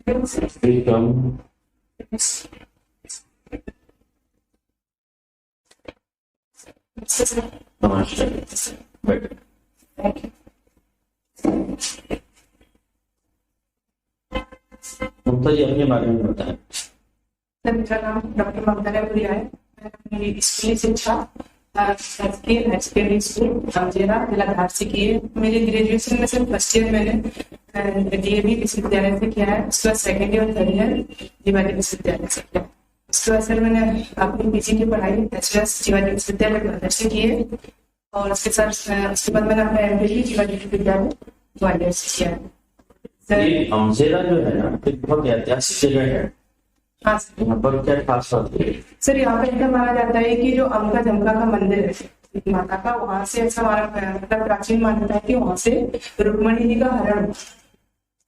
become better. ममता जी अपने बारे में बताएं। मेरा नाम डॉक्टर ममता भूरिया है। मेरी स्कूली शिक्षा स्कूल अमजेरा जिला धार से की है। मेरी ग्रेजुएशन में सिर्फ फर्स्ट ईयर मैंने डीएवी विश्वविद्यालय से किया है। उसके बाद सेकेंड ईयर और थर्ड ईयर जीवाजी विश्वविद्यालय से किया। उसके बाद सर मैंने अपनी पीजी की पढ़ाई एचएस जीवाजी विश्वविद्यालय ग्वालियर से की है और उसके बाद मैंने अपना एमफिल भी जीवाजी विश्वविद्यालय ग्वालियर से किया है। ये अमजेरा जो है ना, एक बहुत ऐतिहासिक जगह है। हाँ सर। यहाँ पर क्या खास बात है? सर यहाँ पे ऐसा माना जाता है कि जो अम्बिका जमका का मंदिर है माता का, वहां से ऐसा माना मतलब प्राचीन मान्यता है कि वहां से रुक्मणी जी का हरण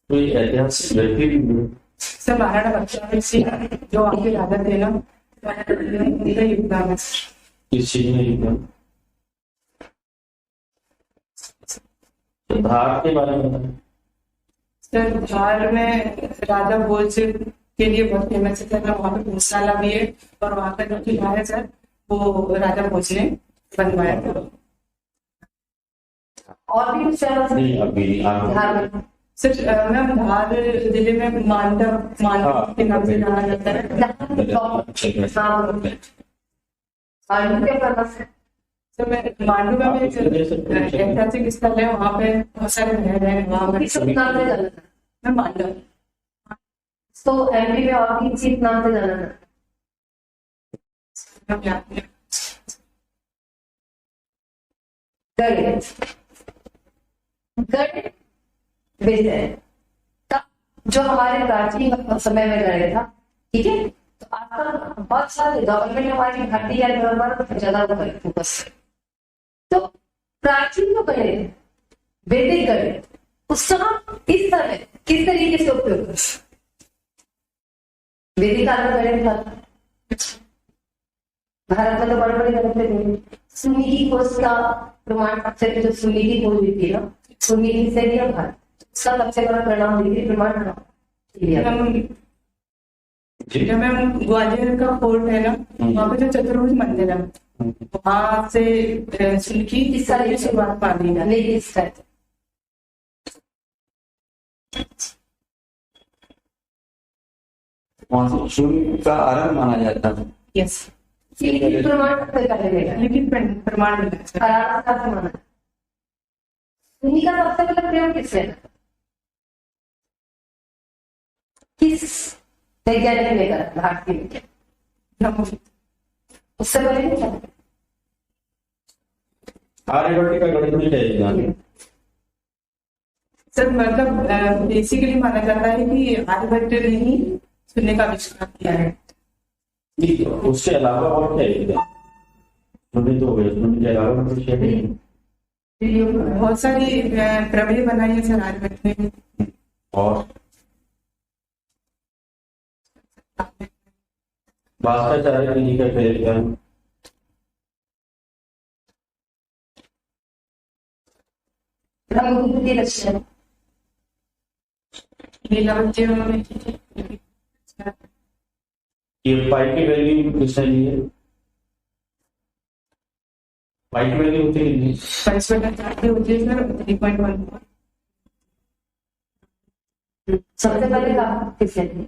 कोई ऐतिहासिक व्यक्ति भी सर महाराणा प्रताप सिंह जो आपके राजा थे ना, उनका योगदान है। इस चीज में एकदम धार के बारे में बताएं। सर धार में राजा भोज के लिए बहुत फेमस है सर। वहाँ पे भोजशाला भी है और वहाँ का जो किला है सर वो राजा भोज ने बनवाया था। और भी कुछ नहीं, अभी धार सर मैम धार जिले में मांडव के नाम से जाना जाता है। सर मैं मांडव में ऐतिहासिक स्थल है, वहाँ पे बहुत सारे महल है। वहाँ मैं मांडव तो एमपी में आपकी किस नाम से जाना था? गढ़ विजय जो हमारे प्राचीन समय में गढ़ था, ठीक है। तो आजकल बहुत सारे गवर्नमेंट हमारी भर्ती या पर ज्यादा फोकस। तो प्राचीन जो गढ़ वैदिक गढ़ उस समय इस समय किस तरीके से उपयोग कर वैदिक काल में भारत में तो बड़े बड़े गढ़ थे। सुन्नी की खोज का प्रमाण सबसे जो सुन्नी की खोज हुई थी ना, सुन्नी से लिया भारत उसका सबसे बड़ा परिणाम देखिए प्रमाण जब मैम ग्वालियर का फोर्ट है ना, वहाँ पे जो चतुर्भुज मंदिर है वहां से सुनकी इस साल की शुरुआत पानी है। मानसून का आरंभ माना जाता है। यस प्रमाण लेकिन प्रमाण मिला सुन्नी का सबसे पहला प्रयोग किसने किस वैज्ञानिक ने करा भारतीय विज्ञान? उससे पहले आर्यभट्ट का गणित में है सर। मतलब बेसिकली माना जाता है कि आर्यभट्ट ने ही शून्य का आविष्कार किया है। उसके अलावा और क्या है? तो के अलावा कुछ है? बहुत सारी प्रमेय बनाई है सर आर्यभट्ट ने। और भास्कराचार्य जी का प्रयोग ब्रह्मगुप्त के लक्षण लीलावती में ये पाई की वैल्यू किसने ली है? पाई की वैल्यू होती है 5/4 होती है सर 3.1। सबसे पहले का किसने ली?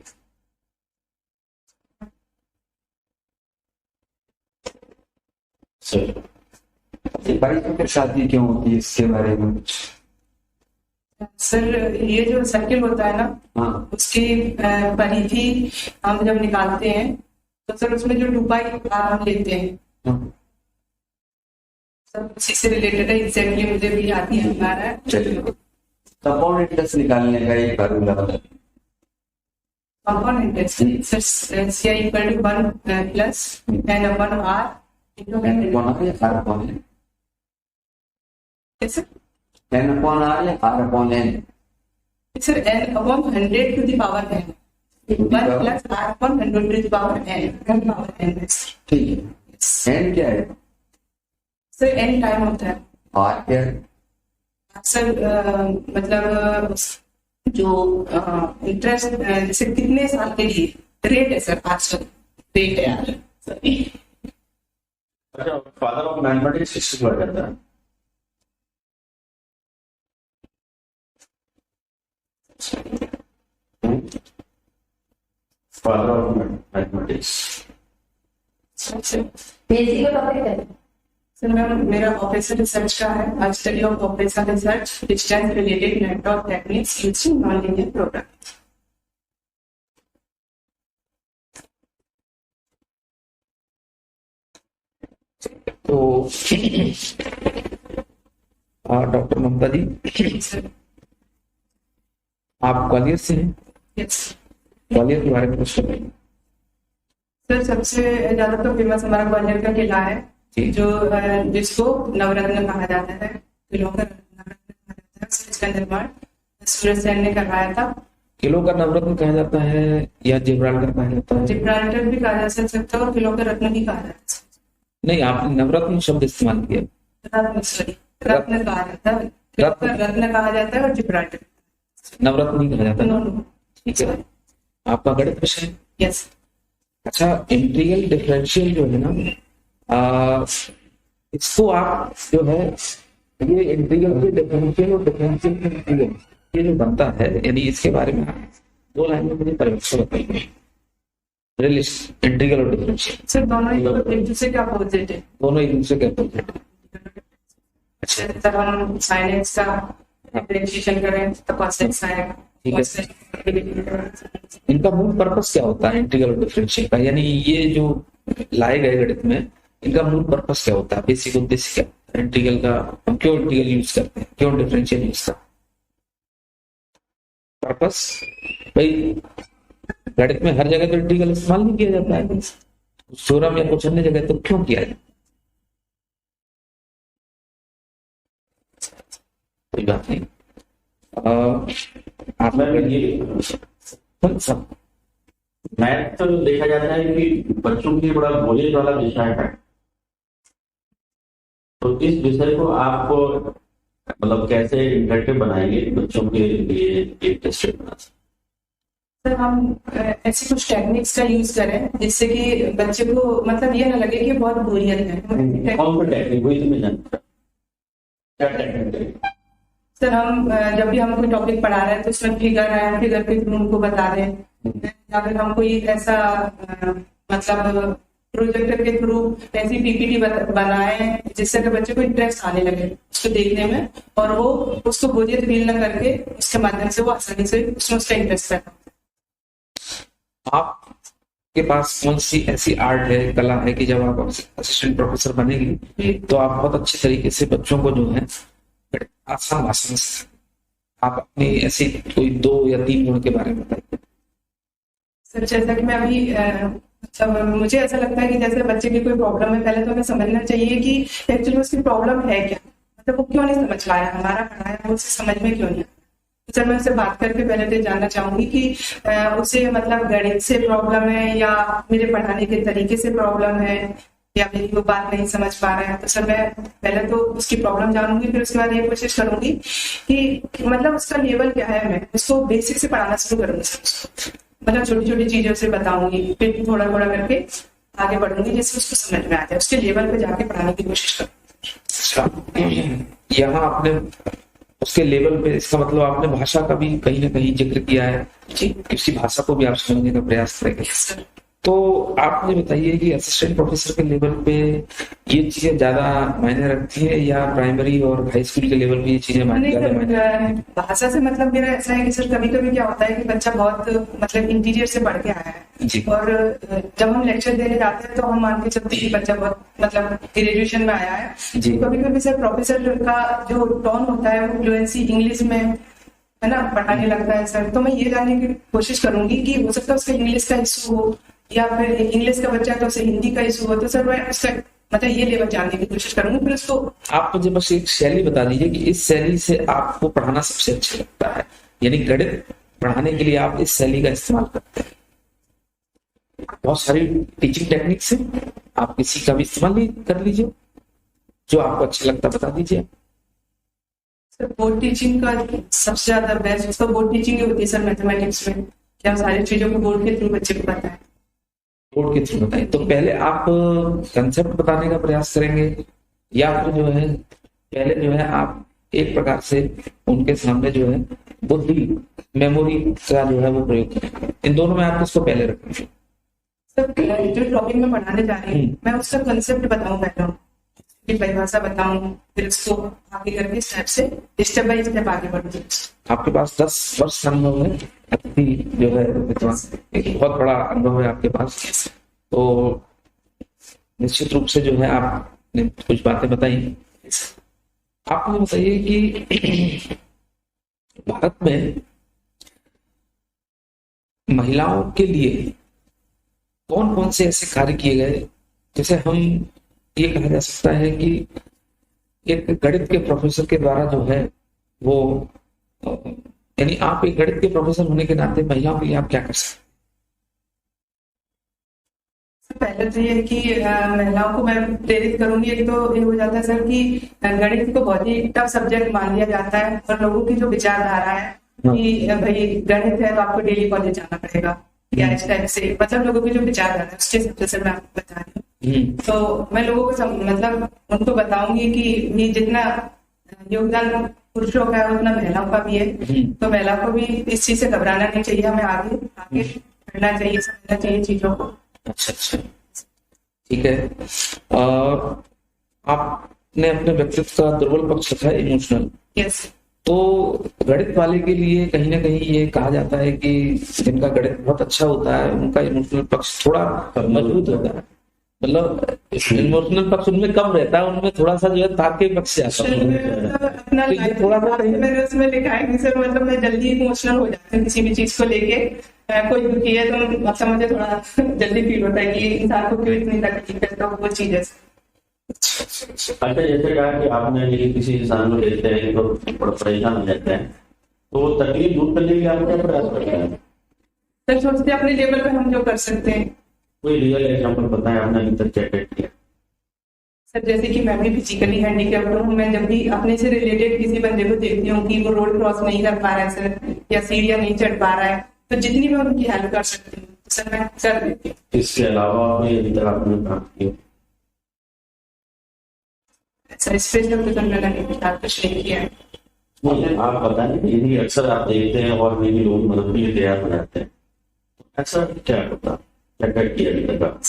सर शादी क्यों होती है, इसके बारे में कुछ? सर ये जो सर्किल होता है ना, उसकी परिधि हम जब निकालते हैं तो सर उसमें जो 2π हम लेते हैं सर उसी से रिलेटेड है। एग्जैक्टली मुझे भी याद नहीं आ रहा है। चलिए कंपाउंड इंटरेस्ट निकालने का एक फार्मूला बताइए। Compound interest sir C equal to 1 plus n upon r into n upon r या r upon n? Sir n upon r या r upon n? Sir n upon 100 to the power n 1 plus r upon 100 to the power n। ठीक है। n क्या है sir? n time होता है। r क्या है? सर मतलब जो इंटरेस्ट जैसे कितने साल के लिए रेट है सर, आजकल रेट है यार सॉरी। अच्छा, फादर ऑफ मैथमेटिक्स किसको कहा जाता है? Father of mathematics. बेसिक का टॉपिक है। सर मैम मेरा ऑपरेशन रिसर्च का है, study of operation research distance related network techniques used in non linear program. तो डॉक्टर ममता जी, सर आप ग्वालियर से हैं, यस ग्वालियर के बारे में कुछ बताइए। सर, सबसे ज्यादा तो फेमस हमारा ग्वालियर का किला है, जी। जो जिसको नवरत्न कहा जाता है, किलों का नवरत्न कहा जाता है। इसका निर्माण सूरज सेन ने करवाया था। किलो का नवरत्न कहा जाता है या जिब्राल्टर कहा जाता है? जिब्राल्टर भी कहा जा सकता है और किलों का रत्न भी कहा जाता है। नहीं, आपने नवरत्न शब्द इस्तेमाल किया। रत्न सॉरी, रत्न कहा जाता है, किलों का रत्न कहा जाता है और जिब्राल्टर नवरत्न नहीं कहा जाता। No no. ठीक है, आपका गणित विषय है। यस अच्छा, इंटीग्रल डिफरेंशियल जो है ना, इसको आप जो है, ये इंटीग्रल के डिफरेंशियल और डिफरेंशियल के इंटीग्रल ये जो बनता है, यानी इसके बारे में आप 2 लाइन में मुझे परिभाषा बताइए। इंटीग्रल और डिफरेंशियल सर, दोनों एक दूसरे के अपोजिट है। दोनों एक दूसरे के अपोजिट है। अच्छा, तब हम sin x का डिफरेंशिएशन करें तो cos x आएगा। ठीक है। cos x इनका मूल पर्पस क्या होता है इंटीग्रल और डिफरेंशियल का? यानी ये जो लाए गए गणित में, इनका मूल पर्पस क्या होता है, बेसिक उद्देश्य क्या? इंटीग्रल का हम क्यों इंटीग्रल यूज करते हैं, क्यों डिफरेंशियल यूज करते हैं? पर्पस भाई, गणित में हर जगह तो इंटीग्रल इस्तेमाल नहीं किया जाता है, थ्योरम या कुछ अन्य जगह तो क्यों किया जाए? कोई बात नहीं। आप मैं ये सब मैथ तो देखा जाता है कि बच्चों के लिए बड़ा बोझिल वाला विषय है, तो इस विषय को आप मतलब कैसे इंटरेक्टिव बनाएंगे बच्चों के लिए इंटरेस्टेड बना सकते? सर, हम ऐसी कुछ टेक्निक्स का यूज करें जिससे कि बच्चे को मतलब ये ना लगे कि बहुत बोरियत है। कौन सा टेक्निक, वही तो मैं जानता हूं। क्या टेक्निक है? सर, हम जब भी हम कोई टॉपिक पढ़ा रहे हैं तो उसमें फिगर है, फिगर के थ्रू उनको बता दें, या फिर हम कोई ऐसा मतलब प्रोजेक्टर के थ्रू ऐसी पीपीटी बनाए जिससे कि बच्चे को इंटरेस्ट आने लगे उसको देखने में, और वो उसको बोरियत फील न करके उसके माध्यम से वो आसानी से उसमें उसका इंटरेस्ट है। आपके पास कौन सी ऐसी आर्ट है, कला है कि जब आप असिस्टेंट प्रोफेसर बनेंगे तो आप बहुत अच्छे तरीके से बच्चों को जो है आसान भाषा में आप अपनी ऐसी कोई 2 या 3 गुण के बारे में बताइए। सर, जैसा कि मैं अभी मतलब मुझे ऐसा लगता है कि जैसे बच्चे की कोई प्रॉब्लम है, पहले तो हमें समझना चाहिए कि एक्चुअली उसकी प्रॉब्लम है क्या, मतलब वो क्यों नहीं समझ पाया, हमारा पढ़ाया वो उसे समझ में क्यों नहीं आया। तो सर, मैं उससे बात करके पहले तो जानना चाहूंगी कि उसे मतलब गणित से प्रॉब्लम है या मेरे पढ़ाने के तरीके से प्रॉब्लम है या मेरी वो बात नहीं समझ पा रहा है। तो सर, मैं पहले तो उसकी प्रॉब्लम जानूंगी, फिर उसके बाद ये कोशिश करूंगी कि मतलब उसका लेवल क्या है, मैं उसको बेसिक से पढ़ाना शुरू करूंगी सर। उसको मतलब छोटी छोटी चीजों से बताऊंगी, फिर थोड़ा थोड़ा करके आगे बढ़ूंगी जिससे उसको समझ में आ जाए, उसके लेवल पे जाके पढ़ाने की कोशिश करूंगी। यहाँ आपने उसके लेवल पे, इसका मतलब आपने भाषा का भी कहीं ना कहीं जिक्र किया है, किसी भाषा को भी आप समझने का प्रयास करेंगे। तो आप मुझे बताइए कि असिस्टेंट प्रोफेसर के लेवल पे ये चीजें ज्यादा मायने रखती है या प्राइमरी और हाई स्कूल के लेवल पे ये चीजें ज्यादा मायने? भाषा से मतलब मेरा ऐसा है कि सर, कभी कभी क्या होता है कि बच्चा बहुत मतलब इंटीरियर से पढ़ के आया है जी। और जब हम लेक्चर देने जाते हैं तो हम मान के चलते हैं कि बच्चा बहुत मतलब ग्रेजुएशन में आया है, जी। तो कभी कभी सर प्रोफेसर का जो टोन होता है वो फ्लुएंसी इंग्लिश में है ना पढ़ाने लगता है सर। तो मैं ये जानने की कोशिश करूंगी कि हो सकता है उसका इंग्लिश का इशू हो या फिर इंग्लिश का बच्चा है तो उसे हिंदी का इशू हो, तो सर मैं उसका मतलब ये लेवल जानने की कोशिश करूंगी, फिर उसको। आप मुझे बस एक शैली बता दीजिए कि इस शैली से आपको पढ़ाना सबसे अच्छा लगता है, यानी गणित पढ़ाने के लिए आप इस शैली का इस्तेमाल करते हैं। बहुत सारी टीचिंग टेक्निक्स है, आप किसी का भी इस्तेमाल कर लीजिए, जो आपको अच्छा लगता बता दीजिए। सर बोर्ड टीचिंग का सबसे ज्यादा बेस्ट तो बोर्ड टीचिंग ही होती है सर मैथमेटिक्स में, क्या सारी चीजों को बोर्ड के थ्रू बच्चे को पता है। बोर्ड के थ्रू बताइए। तो पहले आप कंसेप्ट बताने का प्रयास करेंगे या फिर जो है पहले जो है आप एक प्रकार से उनके सामने जो है बुद्धि मेमोरी का जो है वो प्रयोग करेंगे? इन दोनों में आप किसको पहले रखेंगे? सर जो टॉपिक में पढ़ाने जा रही हूँ मैं उसका कंसेप्ट बताऊँ पहले, कि परिभाषा बताऊँ, फिर उसको आगे करके स्टेप बाय स्टेप आगे बढ़ूँ। आपके पास 10 वर्ष का अनुभव है, अति जो है विद्वान, एक बहुत बड़ा अनुभव है आपके पास। तो निश्चित रूप से जो है आपने कुछ बातें बताई। आप मुझे बताइए कि भारत में महिलाओं के लिए कौन कौन से ऐसे कार्य किए गए, जैसे हम ये कहा जा सकता है कि एक गणित के प्रोफेसर के द्वारा जो है वो, यानी आप एक गणित के प्रोफेसर होने के नाते महिलाओं के लिए आप क्या कर सकते हैं? पहले तो ये है कि महिलाओं को मैं प्रेरित करूंगी। एक तो ये हो जाता है सर कि गणित को बहुत ही टफ सब्जेक्ट मान लिया जाता है और लोगों की जो विचारधारा है कि भाई गणित है तो आपको डेली कॉलेज जाना पड़ेगा या इस टाइप से, मतलब लोगों की जो विचारधारा है उसके सबसे से मैं आपको बता रही हूँ। तो मैं लोगों को मतलब उनको बताऊंगी कि ये जितना योगदान पुरुषों का है उतना महिलाओं का भी है, तो महिलाओं को भी इस चीज से घबराना नहीं चाहिए, हमें आगे आगे बढ़ना चाहिए, समझना चाहिए चीजों को। अच्छा, ठीक है। और आपने अपने व्यक्तित्व का दुर्बल पक्ष रखा है, इमोशनल। यस। तो गणित वाले के लिए कहीं ना कहीं ये कहा जाता है कि जिनका गणित बहुत अच्छा होता है उनका इमोशनल पक्ष थोड़ा मजबूत होता है, मतलब इमोशनल पक्ष उनमें कम रहता है, उनमें थोड़ा सा जो है तार्किक पक्ष जाता है। अपना थोड़ा सा मैंने उसमें लिखा है कि सर मतलब मैं जल्दी इमोशनल हो जाती हूँ किसी भी चीज को लेके, कोई दुखी है तो मतलब मुझे थोड़ा जल्दी फील होता है कि इंसान को क्यों इतनी तकलीफ है, तो वो चीज है। अच्छा, जैसे कहा कि आपने ये किसी इंसान को देखते हैं तो परेशान हो जाते हैं, तो वो तकलीफ दूर करने के लिए आप क्या प्रयास करते हैं? सर सोचते अपने लेवल पे हम जो कर सकते हैं। कोई रियल एग्जाम्पल बताएं आपने अभी तक क्या किया? सर जैसे कि मैं भी फिजिकली हैंडीकैप्ड हूँ, मैं जब भी अपने से रिलेटेड किसी बंदे को देखती हूँ कि वो रोड क्रॉस नहीं कर पा रहा है सर, या सीढ़ियाँ नहीं चढ़ पा रहा है, तो जितनी मैं उनकी हेल्प कर सकती हूँ सर मैं कर देती हूँ। इसके अलावा अभी तक आपने प्राप्त किया? सर स्पेशल तो मैंने कुछ नहीं किया है। मुझे आप बताएं, यदि अक्सर आप देखते हैं और मेरी लोग मदद के लिए तैयार हो जाते हैं, अक्सर क्या होता, क्या क्या किया अभी तक?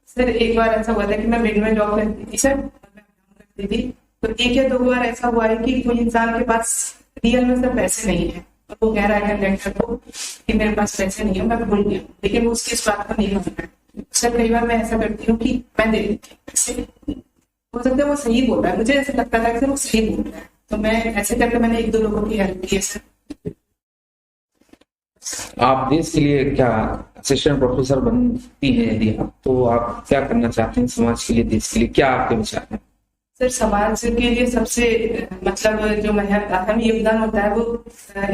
सर एक बार ऐसा हुआ था कि मैं विंड में जॉब करती थी सर, करती थी, तो एक या दो बार ऐसा हुआ है कि कोई इंसान के पास रियल में सर पैसे नहीं है और वो कह रहा है कंडक्टर को कि मेरे पास पैसे नहीं है, मैं भूल गया, लेकिन वो उसकी इस बात को नहीं मानता है। सर कई बार मैं ऐसा करती हूँ कि मैं दे देती हूँ पैसे, हो सकता है वो सही बोल रहा है, मुझे ऐसा लगता था कि वो सही बोल रहा है, तो मैं ऐसे करके मैंने एक दो लोगों की हेल्प की है सर। आप देश के लिए क्या असिस्टेंट प्रोफेसर बनती हैं यदि आप, तो आप क्या करना चाहते हैं समाज के लिए, देश के लिए, क्या आपके विचार हैं? सर समाज के लिए सबसे मतलब जो अहम योगदान होता है वो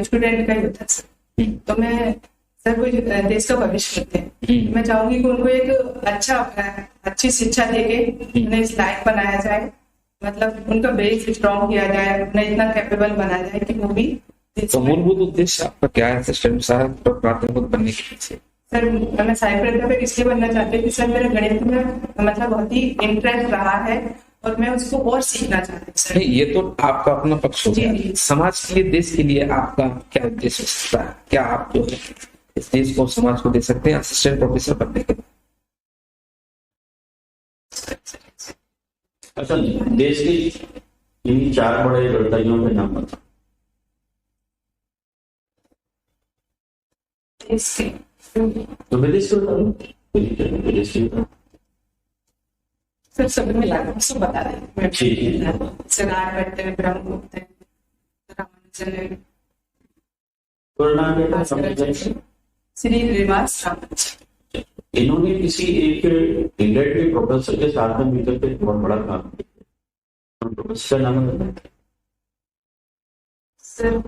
स्टूडेंट का ही होता है सर। तो मैं सर वो देश का भविष्य होते हैं, मैं चाहूंगी कि उनको एक अच्छी शिक्षा देके उन्हें इस लायक बनाया जाए, मतलब उनका बेस स्ट्रॉन्ग किया जाए, उन्हें इतना कैपेबल बनाया जाए कि वो भी। तो मूलभूत उद्देश्य आपका क्या है असिस्टेंट प्राध्यापक बनने के पीछे? सर मैं सहायक प्राध्यापक इसलिए बनना चाहती हूँ कि सर मेरा गणित में मतलब बहुत ही इंटरेस्ट रहा है और मैं उसको और सीखना चाहती हूँ सर। नहीं, ये तो आपका अपना पक्ष हो गया। समाज के लिए, देश के लिए आपका क्या उद्देश्य हो सकता है? क्या आप जो है इस देश को, समाज को दे सकते हैं असिस्टेंट प्रोफेसर बनने के? अच्छा, देश की इन 4 बड़े कर्तव्यों के नाम बता। तो विदेश सर सब मिला सब बता दें। ठीक है। सर आठ बैठते हैं, ब्रह्मगुप्त है, रामानुजन है, श्री निवास रामानुजन। इन्होंने किसी एक इंग्लैंड के प्रोफेसर के साथ में मिलकर के बहुत बड़ा काम किया। प्रोफेसर का नाम बताएं। सर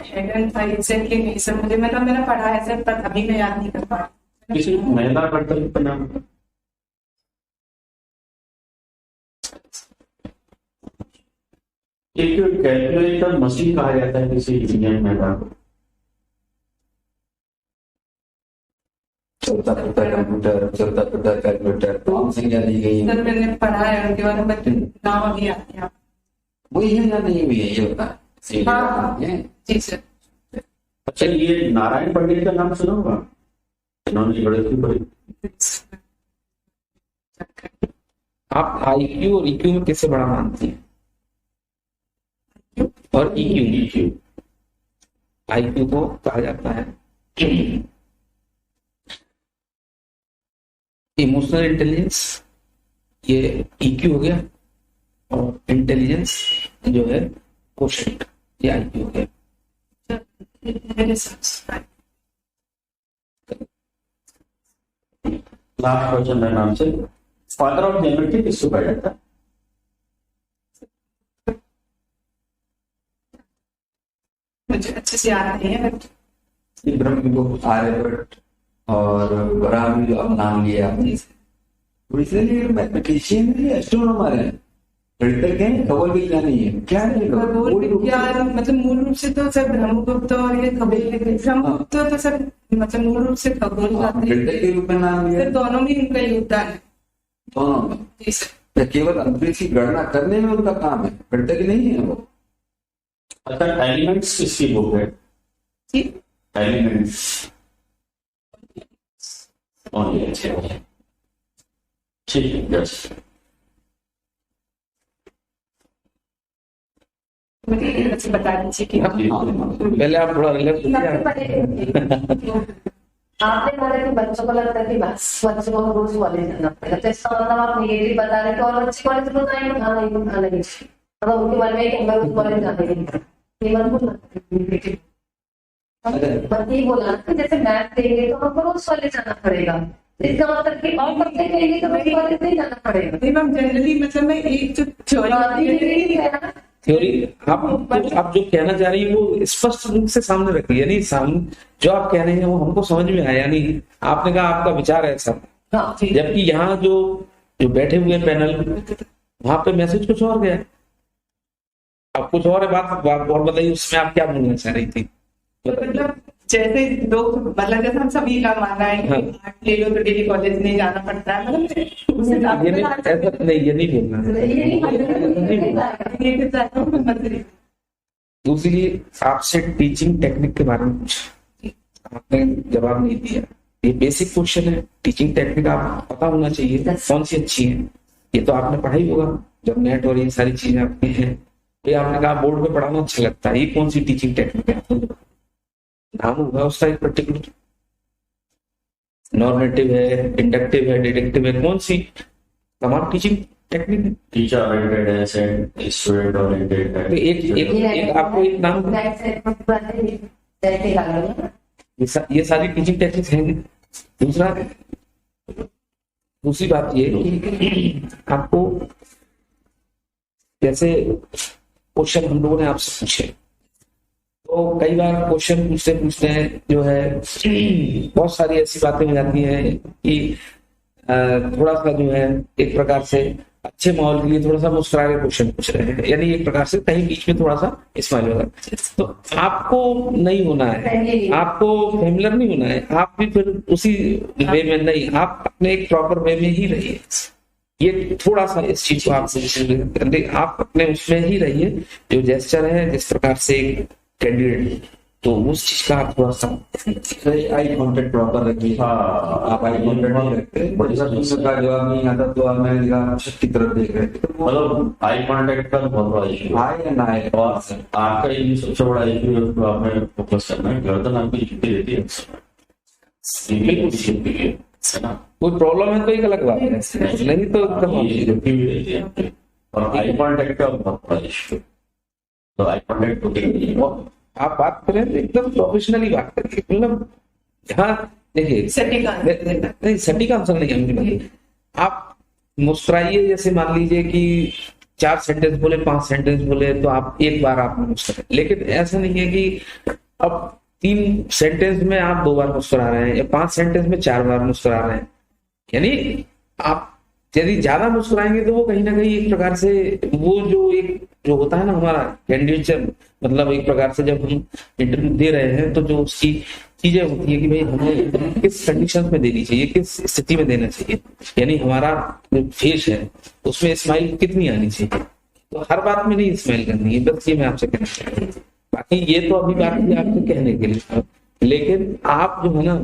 हैगन था एग्जैक्टली नहीं सर, मुझे मैंने पढ़ा है सर, पर अभी मैं याद नहीं कर पा रहा। किसी महिला कर्तव्य का नाम? एक कैलकुलेटर मशीन कहा जाता है किसी इंडियन मैदान को। चलता फिरता कंप्यूटर, चलता फिरता कैलकुलेटर, कौन संख्या दी गई है? सर मैंने पढ़ा है उनके बारे में, बट नाम अभी आ गया। वही है या नहीं हुई है ये होता है। हाँ। ये जी सर। अच्छा, ये नारायण पंडित का नाम सुना होगा, इन्होंने बड़े की बड़ी। आप आईक्यू और ईक्यू में किससे बड़ा मानती हैं? और ईक्यू, आईक्यू को कहा जाता है इमोशनल इंटेलिजेंस, ये ईक्यू हो गया, और इंटेलिजेंस जो है क्वोशंट, ये आईक्यू हो गया। मेरे साथ लास्ट क्वेश्चन मेरे नाम से, फादर ऑफ ज्योमेट्री किसको कहा जाता है? मुझे अच्छे से याद नहीं है, बट ब्रह्मगुप्त, आर्यभट्ट और बराहमी जो आप नाम लिया आपने, तो इसलिए मैथमेटिशियन है, एस्ट्रोनॉमर है, गणितज्ञ है, खगोल विज्ञानी है, क्या है? खगोल विज्ञान मतलब मूल रूप से तो सर ब्रह्मगुप्त और ये खगोल ब्रह्मगुप्त तो सर मतलब मूल रूप से खगोल का गणितज्ञ के रूप में नाम लिया सर, दोनों में उनका योगदान है। दोनों में। जी सर। या केवल अंतरिक्ष की गणना करने में उनका काम है, गणितज्ञ नहीं है वो। अच्छा, एलिमेंट्स किसकी बुक है? G elements only. ठीक है, यस। मुझे अच्छे बता दीजिए कि पहले आप थोड़ा रिलैक्स आपने बोला कि बच्चों को लगता है कि बच्चों को रोज कॉलेज जाना पड़ेगा, तो इसका मतलब आप निगेटिव बता रहे थे और बच्चे कॉलेज को नहीं उठाना मतलब उनके मन में कि हमें रोज कॉलेज जाना ही ये मत बोलना। यही बोला ना कि जैसे मैथ देंगे तो हमको रोज कॉलेज जाना पड़ेगा, इसका मतलब कि और पढ़ते कहेंगे तो रोज कॉलेज नहीं जाना पड़ेगा। नहीं मैम, जनरली मतलब मैं एक जो थ्योरी आप जो कहना चाह रही है वो स्पष्ट रूप से सामने रखिए, यानी जो आप कह रहे हैं वो हमको समझ में आया, यानी आपने कहा आपका विचार है ऐसा, जबकि यहाँ जो बैठे हुए पैनल वहां पे मैसेज कुछ और गया, अब कुछ और है बात और बताइए, उसमें आप क्या बोलना चाह रही थी? मतलब जैसे लोग मतलब जैसे हम सभी का मानना है कि आर्ट ले लो तो डेली कॉलेज नहीं जाना पड़ता है, मतलब उस हिसाब ये नहीं बोलना है। दूसरी आपसे टीचिंग टेक्निक के बारे में पूछा, आपने जवाब नहीं दिया। ये बेसिक क्वेश्चन है, टीचिंग टेक्निक आप पता होना चाहिए कौन सी अच्छी है, ये तो आपने पढ़ाई होगा जब नेट और ये सारी चीजें आपकी हैं। ये आपने कहा बोर्ड पे पढ़ाना अच्छा लगता है, ये कौन सी टीचिंग टेक्निक है? नाम होगा उसका एक पर्टिकुलर, नॉर्मेटिव है, इंडक्टिव है, डिडक्टिव है, कौन सी तमाम टीचिंग टेक्निक है? टीचर ओरिएंटेड है, स्टूडेंट ओरिएंटेड है। तो एक आपको एक नाम, ये सारी टीचिंग टेक्निक्स हैं। दूसरी बात ये कि आपको जैसे क्वेश्चन हम लोगों ने आपसे पूछे, तो कई बार क्वेश्चन पूछते हैं जो है बहुत सारी ऐसी बातें हो जाती हैं कि थोड़ा सा जो है एक प्रकार से अच्छे माहौल के लिए थोड़ा सा मुस्कुरा के क्वेश्चन पूछ रहे हैं, यानी एक प्रकार से कहीं बीच में थोड़ा सा स्माइल होगा। तो आपको नहीं होना है, आपको फेमिलर नहीं होना है, आप भी फिर उसी वे में नहीं, आप अपने एक प्रॉपर वे में ही रहिए। ये थोड़ा सा इस चीज को आप अपने उसमें ही रहिए, जो जेस्चर है जिस प्रकार से कैंडिडेट, तो उस चीज का आप थोड़ा सा आई कॉन्टेक्ट प्रॉपर रखिए। आप आई कॉन्टेक्ट नहीं रखते, का जवाब नहीं आता तो आप मैंने कहा छत की तरफ देख रहे थे, मतलब आई कांटेक्ट का बहुत बड़ा इशू आए या ना आए, और आपका ये सबसे बड़ा इशू है, उसको आपने फोकस करना है। गर्दन आपकी झुकी रहती है, कोई प्रॉब्लम है तो एक अलग बात है, नहीं तो झुकी हुई रहती है, और आई कांटेक्ट का बहुत बड़ा इशू। तो आई कांटेक्ट आप बात करें तो एकदम प्रोफेशनली बात करिए, मतलब यहाँ देखिए नहीं सटीक आंसर नहीं है, आप मुस्कुराइए। जैसे मान लीजिए कि 4 सेंटेंस बोले, 5 सेंटेंस बोले, तो आप एक बार आप मुस्कुराए, लेकिन ऐसा नहीं है कि अब 3 सेंटेंस में आप 2 बार मुस्कुरा रहे हैं या 5 सेंटेंस में 4 बार मुस्कुरा रहे हैं, यानी आप यदि ज्यादा मुस्कुराएंगे तो वो कहीं ना कहीं एक प्रकार से वो जो होता है ना हमारा कैंडिडेट, मतलब एक प्रकार से जब हम इंटरव्यू दे रहे हैं तो जो उसकी चीजें होती है कि भाई हमें किस कंडीशन में देनी चाहिए, किस स्थिति में देना चाहिए, यानी हमारा जो फेस है उसमें स्माइल कितनी आनी चाहिए। तो हर बात में नहीं स्माइल करनी है, बस ये मैं आपसे कहना चाहता हूँ। बाकी ये तो अभी बात थी आपके कहने के लिए, लेकिन आप जो है ना,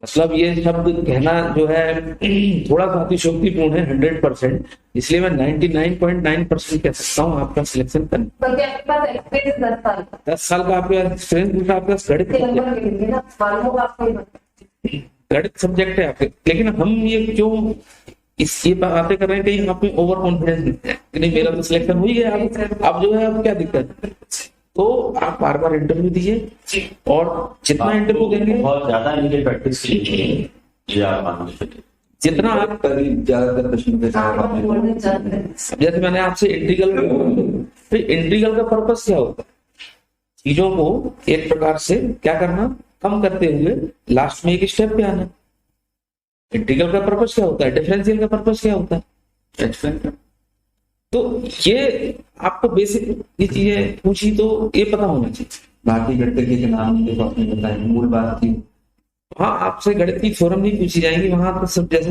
मतलब ये शब्द कहना जो है थोड़ा सा अतिशयोक्तिपूर्ण है 100%, इसलिए मैं 99.9% कह सकता हूँ आपका सिलेक्शन कर। बल्कि आपके पास एक्सपीरियंस 10 साल का 10 साल का आपके पास एक्सपीरियंस, आपके पास गणित सब्जेक्ट है आपके। लेकिन हम ये क्यों ये बातें कर रहे हैं, कहीं आप में ओवर कॉन्फिडेंस है कि नहीं मेरा तो सिलेक्शन हो ही गया, अब जो है अब क्या दिक्कत है। तो आप बार बार इंटरव्यू दीजिए और जितना इंटरव्यू देंगे बहुत ज्यादा इनकी प्रैक्टिस कीजिए, ये आप मान लीजिए। जितना आप करीब ज्यादातर प्रश्नों के जवाब आपने जैसे मैंने आपसे इंटीग्रल, तो इंटीग्रल का पर्पस क्या होता है, चीजों को एक प्रकार से क्या करना, कम करते हुए लास्ट में एक स्टेप पे आना। इंटीग्रल का पर्पस क्या होता है, डिफरेंशियल का पर्पस क्या होता है। तो ये आपको बेसिक ये चीजें पूछी तो ये पता होना चाहिए। भारतीय गणितज्ञ के नाम के तो आपने बताया, मूल बात थी। हाँ, आपसे गणित की थ्योरम नहीं पूछी जाएंगी, वहां तो सब जैसे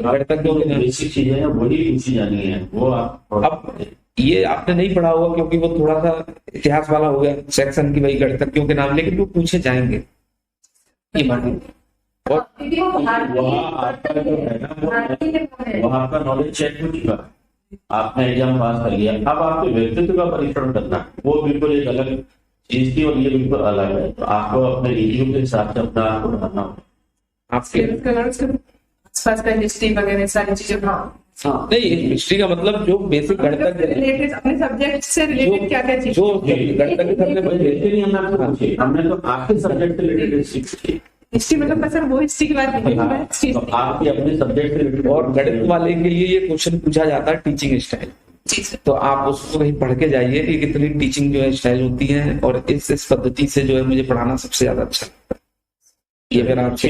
गणितज्ञों की बेसिक चीजें हैं वही पूछी जानी है, वो आप अब ये आपने नहीं पढ़ा होगा क्योंकि वो थोड़ा सा इतिहास वाला हो गया सेक्शन की, भाई गणितज्ञों के नाम, लेकिन वो पूछे जाएंगे ये बात है। और वहाँ आपका जो है ना वहाँ आपका नॉलेज चेक हो चुका है, आपने एग्जाम पास कर लिया, अब आपके व्यक्तित्व का परीक्षण करना है, वो बिल्कुल एक अलग चीज थी और ये बिल्कुल अलग है। तो आपको अपने रिव्यू के हिसाब से अपना आपको बनाना होगा। आपके आसपास का हिस्ट्री वगैरह सारी चीजें। हाँ, नहीं, हिस्ट्री का मतलब जो बेसिक गणितज्ञ रिलेटेड अपने सब्जेक्ट से रिलेटेड क्या क्या चीज, जो गणितज्ञ सबसे पहले नहीं, हमने तो आपके सब्जेक्ट से रिलेटेड हिस्ट्री पूछी। हिस्ट्री मतलब सर वो हिस्ट्री की बात नहीं है, तो आपके अपने सब्जेक्ट से रिलेटेड। और गणित वाले के लिए ये क्वेश्चन पूछा जाता है टीचिंग स्टाइल, तो आप उसको कहीं पढ़ के जाइए कि कितनी टीचिंग जो है स्टाइल होती है, और इस पद्धति से जो है मुझे पढ़ाना सबसे ज्यादा अच्छा लगता है। ये फिर आपसे